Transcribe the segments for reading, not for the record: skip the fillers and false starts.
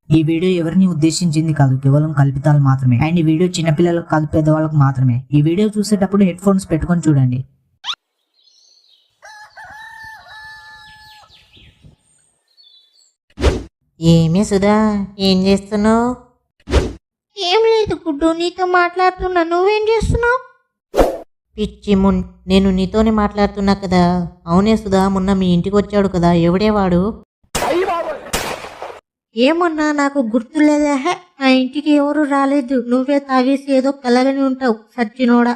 ఈ వీడియో ఎవరిని ఉద్దేశించింది కాదు, కేవలం కల్పితాలు మాత్రమే. అండ్ ఈ వీడియో చిన్నపిల్లలకు కాదు, పెద్దవాళ్ళకు మాత్రమే. ఈ వీడియో చూసేటప్పుడు హెడ్ ఫోన్స్ పెట్టుకొని చూడండి. ఏమి సుధా, ఏం చేస్తున్నావు? ఏం లేదు గుడ్డు, నీతో మాట్లాడుతున్నా. నువ్వేం చేస్తున్నావు? పిచ్చి నేను నీతోనే మాట్లాడుతున్నా కదా. అవునే సుధా, మొన్న మీ ఇంటికి వచ్చాడు కదా, ఎవడే వాడు? ఏమన్నా నాకు గుర్తులేదా? నా ఇంటికి ఎవరు రాలేదు. నువ్వే తాగేసి ఏదో కలగని ఉంటావు సచ్చినోడా.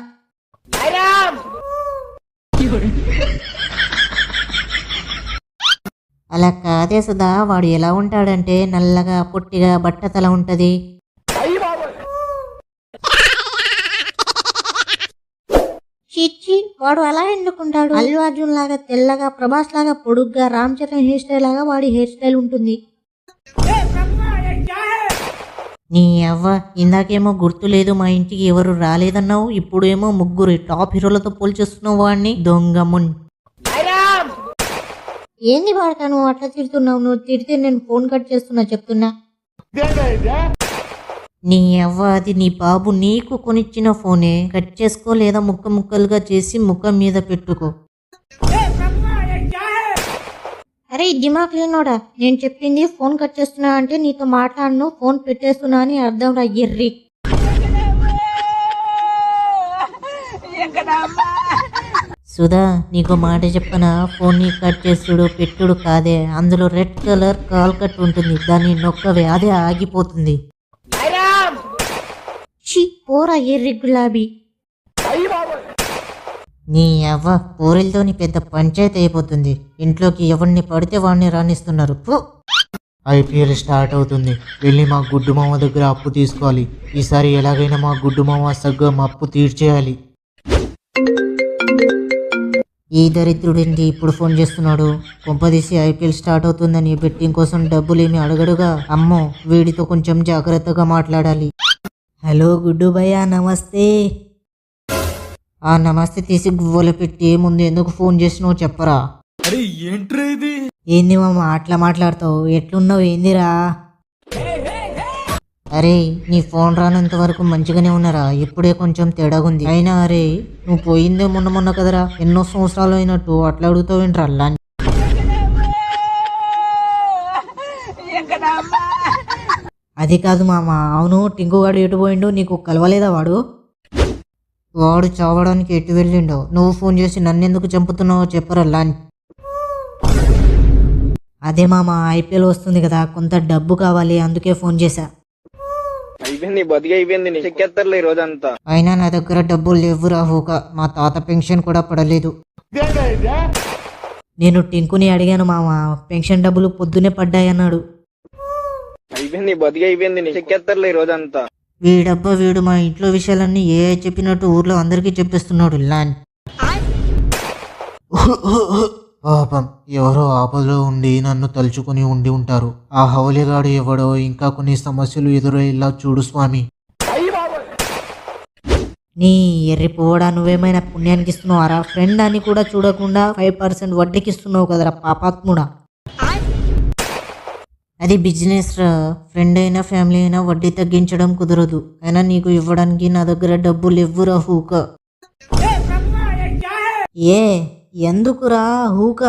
అలా కాదే సుధా, వాడు ఎలా ఉంటాడంటే నల్లగా పొట్టిగా బట్టతల ఉంటది. చిచ్చి, వాడు అలా ఎందుకుంటాడు? అల్లు అర్జున్ లాగా తెల్లగా, ప్రభాస్ లాగా పొడుగ్గా, రామ్ చరణ్ హెయిర్ స్టైల్ లాగా వాడి హెయిర్ స్టైల్ ఉంటుంది. నీ అవ్వ, ఇందాకేమో గుర్తు లేదు మా ఇంటికి ఎవరు రాలేదన్నావు, ఇప్పుడేమో ముగ్గురు టాప్ హీరోలతో పోల్చేస్తున్నావు వాడిని. దొంగ ఏంది వాడక నువ్వు అట్లా తిడుతున్నావు? నువ్వు తిడితే నేను ఫోన్ కట్ చేస్తున్నా చెప్తున్నా. నీ అవ్వ, అది నీ బాబు నీకు కొనిచ్చిన ఫోనే. కట్ చేసుకో, లేదా ముక్క ముక్కలుగా చేసి ముఖం మీద పెట్టుకో. అరే దిమాక్ లేనోడా, నేను చెప్పింది ఫోన్ కట్ చేస్తున్నా అంటే నీతో మాట్లాడను, ఫోన్ పెట్టేస్తున్నా అని అర్థం రా ఎర్రి. సుధా, నీకు మాట చెప్పనా? ఫోన్ ని కట్ చేసుడు పెట్టుడు కాదే, అందులో రెడ్ కలర్ కాల్ కట్ ఉంటుంది, దాన్ని నొక్కవే, అదే ఆగిపోతుంది. ఛీ, పోరా ఎర్రి గులాబీ. నీ అవ్వ, పూరిలతోని పెద్ద పంచాయతీ అయిపోతుంది. ఇంట్లోకి ఎవరిని పడితే వాడిని రాణిస్తున్నారు. ఐపీఎల్ స్టార్ట్ అవుతుంది. వెళ్ళి మా గుడ్డు మామ దగ్గర అప్పు తీసుకోవాలి. ఈసారి ఎలాగైనా మా గుడ్డు మామ సగ్గం అప్పు తీర్చేయాలి. ఈ దరిద్రుడింది ఇప్పుడు ఫోన్ చేస్తున్నాడు. కొంపదీసి ఐపీఎల్ స్టార్ట్ అవుతుందని బెట్టింగ్ కోసం డబ్బులేమి అడగడుగా. అమ్మో, వీడితో కొంచెం జాగ్రత్తగా మాట్లాడాలి. హలో గుడ్డు భయ్యా, నమస్తే. ఆ నమస్తే తీసి గువ్వలు పెట్టి ముందు ఎందుకు ఫోన్ చేసినావు చెప్పరా? ఏంది మామ అట్లా మాట్లాడతావు? ఎట్లున్నావు? ఏందిరా? అరే, నీ ఫోన్ రానంత వరకు మంచిగానే ఉన్నారా, ఇప్పుడే కొంచెం తేడాగుంది. అయినా అరే, నువ్వు పోయిందే మొన్న కదరా, ఎన్నో సంవత్సరాలు అయినట్టు అట్లా అడుగుతావు ఏంట్రా? అది కాదు మామ. అవును, టింకుగాడు ఎటు పోయిండు? నీకు కలవలేదా వాడు? వాడు చావడానికి ఎటు వెళ్ళిండో? నువ్వు ఫోన్ చేసి నన్నెందుకు చంపుతున్నావో చెప్పరా లాన్. అదే మామ, ఐపీఎల్ వస్తుంది కదా, కొంత డబ్బు కావాలి, అందుకే ఫోన్ చేశా. అయినా నా దగ్గర డబ్బులు లేవురా హూక. మా తాత పెన్షన్ కూడా పడలేదు. నేను టింకుని అడిగాను మామ, పెన్షన్ డబ్బులు పొద్దునే పడ్డాయన్నాడు. వీడబ్బా వీడు మా ఇంట్లో విషయాలన్నీ ఏ చెప్పినట్టు ఊర్లో అందరికీ చెప్పిస్తున్నాడు లాన్. పాపం, ఎవరో ఆపదలో ఉండి నన్ను తలుచుకుని ఉండి ఉంటారు. ఆ హౌలిగాడు ఎవడో ఇంకా కొన్ని సమస్యలు ఎదురయ్యేలా చూడు స్వామి. నీ ఎర్రి పోవడా, నువ్వేమైనా పుణ్యానికి ఇస్తున్నావారా? ఫ్రెండ్ అని కూడా చూడకుండా 5% వడ్డీకి ఇస్తున్నావు కదరా పాపాత్ముడా. అది బిజినెస్ రా. ఫ్రెండ్ అయినా ఫ్యామిలీ అయినా వడ్డీ తగ్గించడం కుదరదు. అయినా నీకు ఇవ్వడానికి నా దగ్గర డబ్బులు ఇవ్వురా హూక. ఏ ఎందుకురా హూక?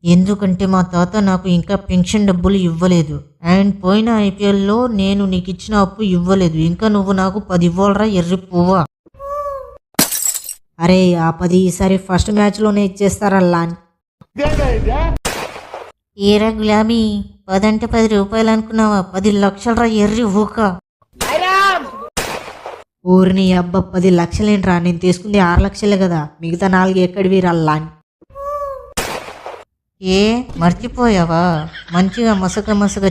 ఎందుకంటే మా తాత నాకు ఇంకా పెన్షన్ డబ్బులు ఇవ్వలేదు. అండ్ పోయిన ఐపీఎల్లో నేను నీకు ఇచ్చిన అప్పు ఇవ్వలేదు. ఇంకా నువ్వు నాకు 10 ఇవ్వాలరా ఎర్రి పువ్వా. అరే ఆ 10 ఈసారి ఫస్ట్ మ్యాచ్లోనే ఇచ్చేస్తారా లాన్. ఏరా గులాబీ, 10 అంటే 10 రూపాయలు అనుకున్నావా? 10 లక్షలరా ఎర్రి హూక. ఊరిని అబ్బా 10 లక్షలేంట్రా? నేను తీసుకుంది 6 లక్షలే కదా, మిగతా 4 ఎక్కడివి లాన్. ఏ మర్చిపోయావా? మంచిగా మసక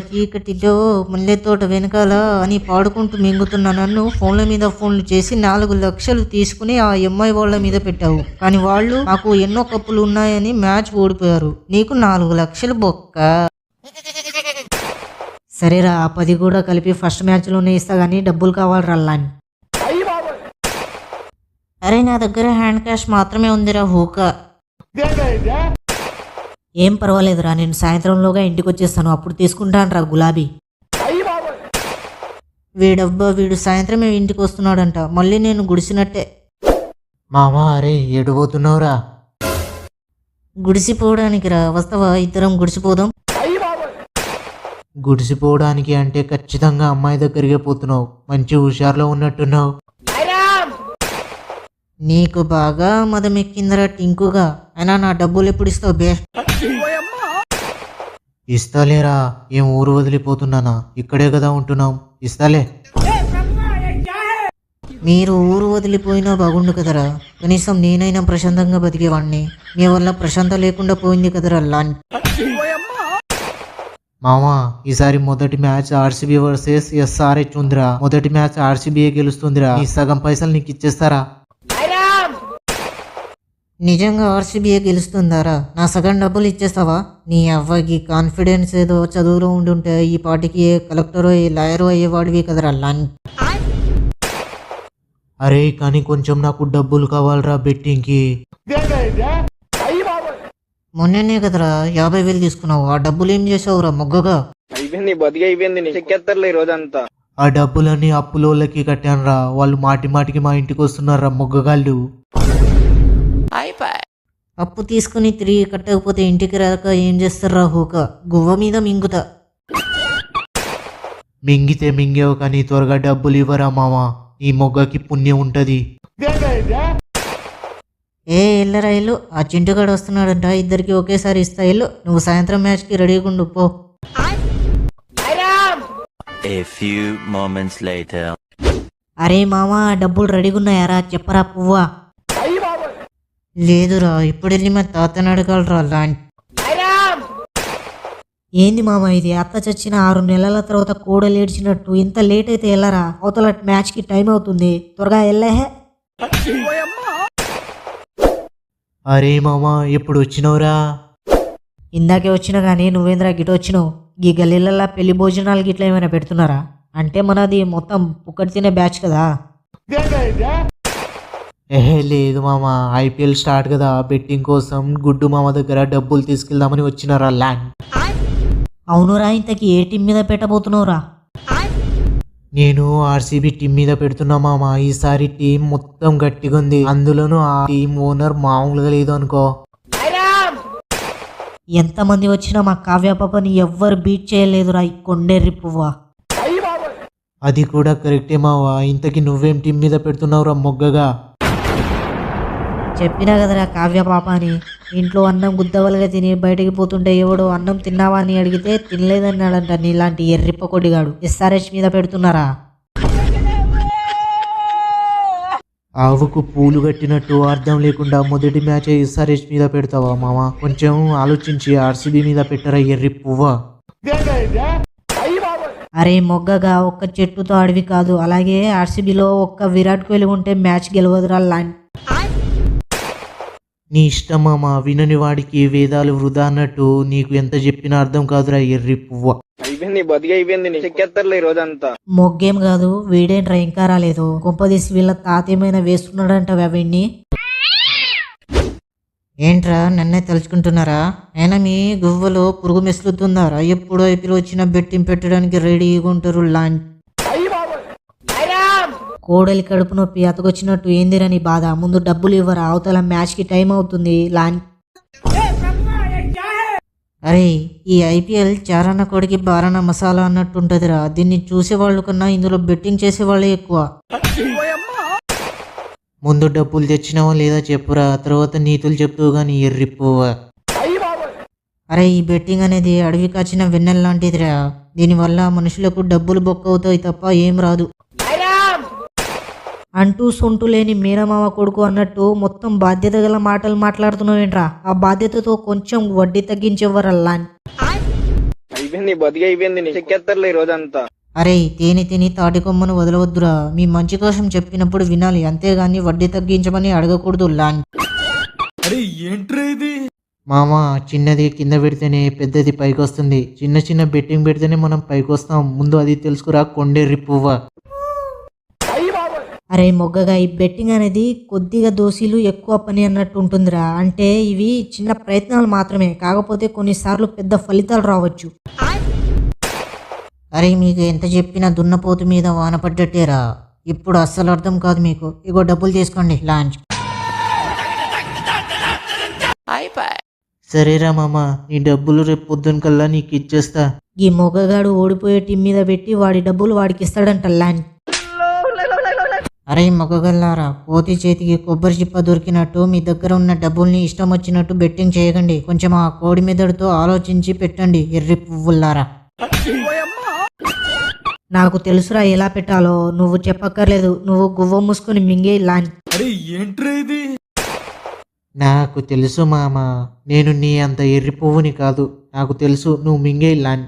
చీకటిలో ముల్లె తోట వెనకాల అని పాడుకుంటూ మింగుతున్న నన్ను ఫోన్ల మీద ఫోన్లు చేసి 4 లక్షలు తీసుకుని ఆ అమ్మాయి వాళ్ళ మీద పెట్టావు. కానీ వాళ్ళు నాకు ఎన్నో కప్పులు ఉన్నాయని మ్యాచ్ ఓడిపోయారు. నీకు 4 లక్షలు బొక్క. సరేరా, ఆ 10 కూడా కలిపి ఫస్ట్ మ్యాచ్లోనే ఇస్తా కానీ డబ్బులు కావాలరా లాన్. అరే, నా దగ్గర హ్యాండ్ క్యాష్ మాత్రమే ఉందిరా హూక. ఏం పర్వాలేదురా, నేను సాయంత్రంలోగా ఇంటికి వచ్చేస్తాను, అప్పుడు తీసుకుంటానురా గులాబీ. వీడబ్బా వీడు సాయంత్రమే ఇంటికి వస్తున్నాడంట, మళ్ళీ నేను గుడిసినట్టే. మామా అరే ఎడిపోతున్నావురా? గుడిసిపోవడానికి రా, వస్తావా? ఇద్దరం గుడిసిపోదాం. గుడిసిపోవడానికి అంటే ఖచ్చితంగా అమ్మాయి దగ్గరికే పోతున్నావు. మంచి హుషారులో ఉన్నట్టున్నావు. నీకు బాగా మదమెక్కిందిరా టింకుగా. అయినా నా డబ్బులు ఎప్పుడు ఇస్తావు బే? ఇస్తాలేరా, ఏం ఊరు వదిలిపోతున్నానా? ఇక్కడే కదా ఉంటున్నాం, ఇస్తాలే. మీరు ఊరు వదిలిపోయినా బాగుండు కదరా, కనీసం నేనైనా ప్రశాంతంగా బతికేవాడిని. మీ వల్ల ప్రశాంత లేకుండా పోయింది కదరా లాంటి. మామా ఈసారి మొదటి మ్యాచ్ ఆర్సీబీ వర్సెస్ ఎస్ఆర్హెచ్ ఉందిరా. మొదటి మ్యాచ్ ఆర్సీబీ గెలుస్తుందిరా. ఈ సగం పైసలు నీకు ఇచ్చేస్తారా? నిజంగా ఆర్సీబీ గెలుస్తుందారా? నా సగం డబ్బులు ఇచ్చేస్తావా? నీ అవ్వకి కాన్ఫిడెన్స్ ఏదో చదువులో ఉండుంటే ఈ పాటికి ఏ కలెక్టరో ఏ లాయరో అయ్యేవాడివి కదరా లాంటి. అరే కానీ కొంచెం నాకు డబ్బులు కావాలరా బెట్టింగ్కి. మొన్ననే కదరా 50,000 తీసుకున్నావు, ఆ డబ్బులు ఏం చేసావురా మొగ్గగా? అయిపోయింది బతికి అయిపోయింది, చెక్కేస్తారులే ఈ రోజంతా. ఆ డబ్బులన్నీ అప్పులోళ్ళకి కట్టానురా. వాళ్ళు మాటి మాటికి మా ఇంటికి వస్తున్నారా మొగ్గగాళ్ళు. అప్పు తీసుకుని తిరిగి కట్టకపోతే ఇంటికి రాక ఏం చేస్తారా హూక? గువ్వ మీద మింగుతా. మింగితే మింగేవు కానీ త్వరగా డబ్బులు ఇవ్వరా మామా. ఈ మొగ్గకి పుణ్యం ఉంటది. ఎల్లరా ఇల్లు, ఆ చింటుగాడు వస్తున్నాడంట, ఇద్దరికి ఒకేసారి ఇస్తా ఇల్లు. నువ్వు సాయంత్రం మ్యాచ్కి రెడీగా ఉండు పో. A few moments later. అరే మామా డబ్బులు రెడీగా ఉన్నాయారా? చెప్పరా పువ్వా. లేదురా, ఇప్పుడు వెళ్ళి మా తాతని అడగాలరా లాంటి. ఏంది మామ ఇది? అత్త చచ్చిన 6 నెలల తర్వాత కోడలు ఏడ్చినట్టు ఇంత లేట్ అయితే వెళ్ళరా? అవతల మ్యాచ్కి టైం అవుతుంది, త్వరగా వెళ్ళహే. అరే మామా ఎప్పుడు వచ్చినవురా? ఇందాకే వచ్చినా కానీ నువ్వేంద్రా గిట వచ్చినావు? ఈ గల్లీలల్లా పెళ్లి భోజనాలు గిట్లా ఏమైనా పెడుతున్నారా? అంటే మనది మొత్తం పుక్కటి తినే బ్యాచ్ కదా. ఏహే లేదు మామా, ఐపీఎల్ స్టార్ట్ కదా, బెట్టింగ్ కోసం గుడ్డు మామ దగ్గర డబ్బులు తీసుకెళ్దామని వచ్చినారా ల్యాండ్. అవునురా, ఇంతకీ ఏ టీం మీద పెట్టబోతున్నావురా? నేను ఆర్సీబీ టీం మీద పెడుతున్నా మామ. ఈసారి టీం మొత్తం గట్టిగా ఉంది. అందులోనూ ఆ టీం ఓనర్ మామూలుగా లేదు అనుకో. ఎంతమంది వచ్చినా మా కావ్య పాపని ఎవ్వరు బీట్ చేయలేదురా ఈ కొండెర్రి పువ్వా. అది కూడా కరెక్టే మావా. ఇంతకీ నువ్వేం టీం మీద పెడుతున్నావురా మొగ్గగా? చెప్పినా కదరా కావ్య పాప అని. ఇంట్లో అన్నం గుద్దవలుగా తిని బయటికి పోతుంటే ఎవడో అన్నం తిన్నావా అని అడిగితే తినలేదన్నాడంట నీలాంటి ఎర్రిప్ప కొడిగాడు. ఎస్ఆర్హెచ్ మీద పెడుతున్నారా? ఆవుకు పూలు కట్టినట్టు అర్థం లేకుండా మొదటి మ్యాచ్ ఎస్ఆర్హెచ్ మీద పెడతావా మామ? కొంచెం ఆలోచించి ఆర్సీబీ మీద పెట్టరా ఎర్రి పువ్వా. అరే మొగ్గగా ఒక్క చెట్టుతో అడవి కాదు, అలాగే ఆర్సీబీలో ఒక్క విరాట్ కోహ్లీ ఉంటే మ్యాచ్ గెలవదురా లాంటి. నీ ఇష్టం మామ, వినని వాడికి వేదాలు వృధా అన్నట్టు నీకు ఎంత చెప్పినా అర్థం కాదురా ఎర్రి పువ్వ. అయిపోయింది బతికి అయిపోయింది, చెక్కేస్తారులే ఈ రోజంతా. మొగ్గేం కాదు, వీడేంట్రా ఇంకా రాలేదు? గొప్పదీసి వీళ్ళ తాత ఏమైనా వేస్తున్నాడంట వీడిని. ఏంట్రా నన్నే తలుచుకుంటున్నారా? అయినా మీ గువ్వలో పురుగు మెసులుతుందారా? ఎప్పుడు ఐపీఎల్ వచ్చినా బెట్టింగ్ పెట్టడానికి రెడీగా ఉంటారు లాంటి. కోడలి కడుపు నొప్పి అతకొచ్చినట్టు ఏందిరా నీ బాధ? ముందు డబ్బులు ఇవ్వరా, అవతల మ్యాచ్కి టైం అవుతుంది లాంటి. అరే ఈ ఐపీఎల్ చారన్న కొడికి బారన్న మసాలా అన్నట్టుంటదిరా. దీన్ని చూసేవాళ్ళు కన్నా ఇందులో బెట్టింగ్ చేసేవాళ్ళే ఎక్కువ. ముందు డబ్బులు తెచ్చినావా లేదా చెప్పురా, తర్వాత నీతులు చెప్తూ గాని ఎర్రి పువ్వ. అరే ఈ బెట్టింగ్ అనేది అడవి కాచిన వెన్నెల లాంటిదిరా. దీనివల్ల మనుషులకు డబ్బులు బొక్క అవుతాయి తప్ప ఏం రాదు. అంటూ సొంటు లేని మీనమామ కొడుకు అన్నట్టు మొత్తం బాధ్యత గల మాటలు మాట్లాడుతున్నావేంట్రా? ఆ బాధ్యతతో కొంచెం వడ్డీ తగ్గించేవారల్లా. అయిపోయింది బతికి అయిపోయింది, చెక్కేస్తారులే ఈ రోజంతా. అరే తేనె తిని తాటి కొమ్మను వదలవద్దురా. మీ మంచి కోసం చెప్పినప్పుడు వినాలి, అంతేగాని వడ్డీ తగ్గించమని అడగకూడదు లాంటి. మామ చిన్నది కింద పెడితేనే పెద్దది పైకి వస్తుంది. చిన్న చిన్న బెట్టింగ్ పెడితేనే మనం పైకి వస్తాం. ముందు అది తెలుసుకురా కొండెర్రి పువ్వ. అరే మొగ్గగా ఈ బెట్టింగ్ అనేది కొద్దిగా దోశీలు ఎక్కువ పని అన్నట్టు ఉంటుందిరా. అంటే ఇవి చిన్న ప్రయత్నాలు మాత్రమే, కాకపోతే కొన్నిసార్లు పెద్ద ఫలితాలు రావచ్చు. అరే మీకు ఎంత చెప్పినా దున్నపోతు మీద వాన పడ్డట్టేరా. ఇప్పుడు అస్సలు అర్థం కాదు మీకు. ఇగో డబ్బులు తీసుకోండి లాంచ్. సరేరా మామ, నీ డబ్బులు రేపు పొద్దున కల్లా నీకు ఇచ్చేస్తా. ఈ మొగ్గగాడు ఓడిపోయే టీం మీద పెట్టి వాడి డబ్బులు వాడికి ఇస్తాడంట లాంచ్. అరే మొగ్గగల్లారా, పోతి చేతికి కొబ్బరి చిప్ప దొరికినట్టు మీ దగ్గర ఉన్న డబ్బుల్ని ఇష్టం వచ్చినట్టు బెట్టింగ్ చేయకండి. కొంచెం ఆ కోడి మెదడుతో ఆలోచించి పెట్టండి ఎర్రి పువ్వుల్లారా. నాకు తెలుసురా ఎలా పెట్టాలో, నువ్వు చెప్పక్కర్లేదు. నువ్వు గువ్వ మూసుకొని మింగే లాంచ్. నాకు తెలుసు మామ, నేను నీ అంత ఎర్రి పువ్వుని కాదు. నాకు తెలుసు, నువ్వు మింగే లాంటి.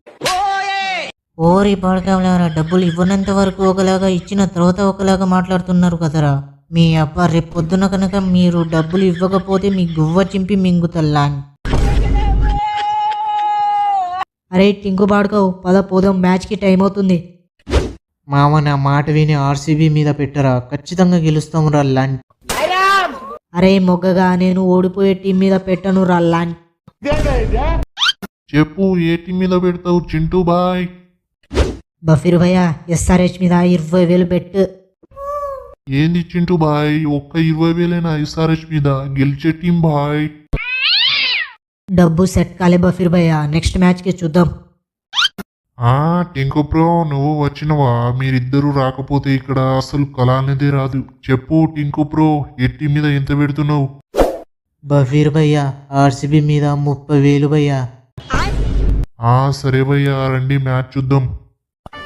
ఓరి పడకవలారా, డబ్బులు ఇవ్వనంత వరకు ఒకలాగా ఇచ్చిన తర్వాత ఒకలాగా మాట్లాడుతున్నారు కదరా. మీ అబ్బా రేపు పొద్దున కనుక మీరు డబ్బులు ఇవ్వకపోతే మీ గువ్వ చింపి మింగుతల్లా. అరే టింకు పాడుకోవు, పద పోదాం, మ్యాచ్కి టైం అవుతుంది. మామ నా మాట విని ఆర్సీబీ మీద పెట్టరా, ఖచ్చితంగా గెలుస్తాం రా లాంటి. అరే మొగ్గగా, నేను ఓడిపోయే టీం మీద పెట్టను రా లాంచ్. చెప్పు, ఏ టీం మీద పెడతావు చింటూ బాయ్? బఫీర్ భయ్య ఎస్ఆర్హెచ్ మీద 20,000 బెట్. ఏంది చింటూ బాయ్, ఒక్క 20,000 ఎస్ఆర్హెచ్ మీద? గెలిచే టీం బాయ్. డబ్బు సెట్ కాలే బఫీర్ భయ్య, నెక్స్ట్ మ్యాచ్కి చూద్దాం. టింకు బ్రో, నువ్వు వచ్చినవా? మీరిద్దరూ రాకపోతే ఇక్కడ అసలు కళ అనేదే రాదు. చెప్పు టింకు బ్రో, ఏ టీం మీద ఎంత పెడుతున్నావు? బఫీర్ భయ్యా, ఆర్సీబీ మీద 30,000 భయ్యా. సరే భయ్యా, రండి మ్యాచ్ చూద్దాం.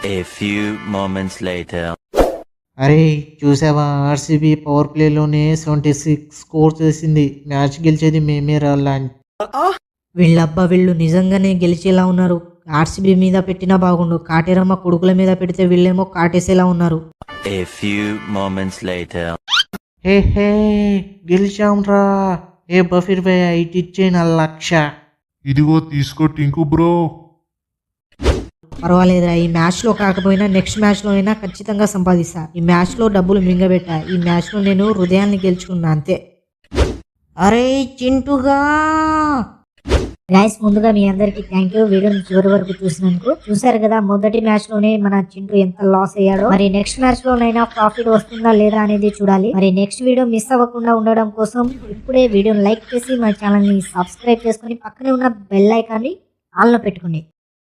A few moments later. అరే చూసావా, ఆర్సీబీ పవర్ ప్లేలోనే 76 స్కోర్ చేసింది. మ్యాచ్ గెలిచేది మేమే రా లాంటి. వీళ్ళబ్బా వీళ్ళు నిజంగానే గెలిచేలా ఉన్నారు. ఆర్సీబీ మీద పెట్టినా బాగుండు, కాటేరమ్మ కొడుకుల మీద పెడితే వీళ్ళేమో కాటేసేలా ఉన్నారు. A few moments later. హే గెలిచాం రా. ఏ బఫీర్ భయ్యా, ఇటిచ్చే నా 1,00,000. ఇదిగో తీసుకో టింకు బ్రో. పర్వాలేదురా, ఈ మ్యాచ్లో కాకపోయినా నెక్స్ట్ మ్యాచ్లో అయినా ఖచ్చితంగా సంపాదిస్తా. ఈ మ్యాచ్లో డబ్బులు మింగబెట్టా, ఈ మ్యాచ్లో నేను హృదయాన్ని గెలుచుకున్నా అంతే. అరే చింటుగా, గైస్ ముందుగా మీ అందరికి థ్యాంక్ యూ వీడియోని చివరి వరకు చూసినందుకు. చూసారు కదా మొదటి మ్యాచ్ లోనే మన చింటూ ఎంత లాస్ అయ్యాడో. మరి నెక్స్ట్ మ్యాచ్ లోనైనా ప్రాఫిట్ వస్తుందా లేదా అనేది చూడాలి. మరి నెక్స్ట్ వీడియో మిస్ అవ్వకుండా ఉండడం కోసం ఇప్పుడే వీడియోని లైక్ చేసి మా ఛానల్ ని సబ్స్క్రైబ్ చేసుకుని పక్కనే ఉన్న బెల్ ఐకాన్ని ఆన్ లో పెట్టుకోండి.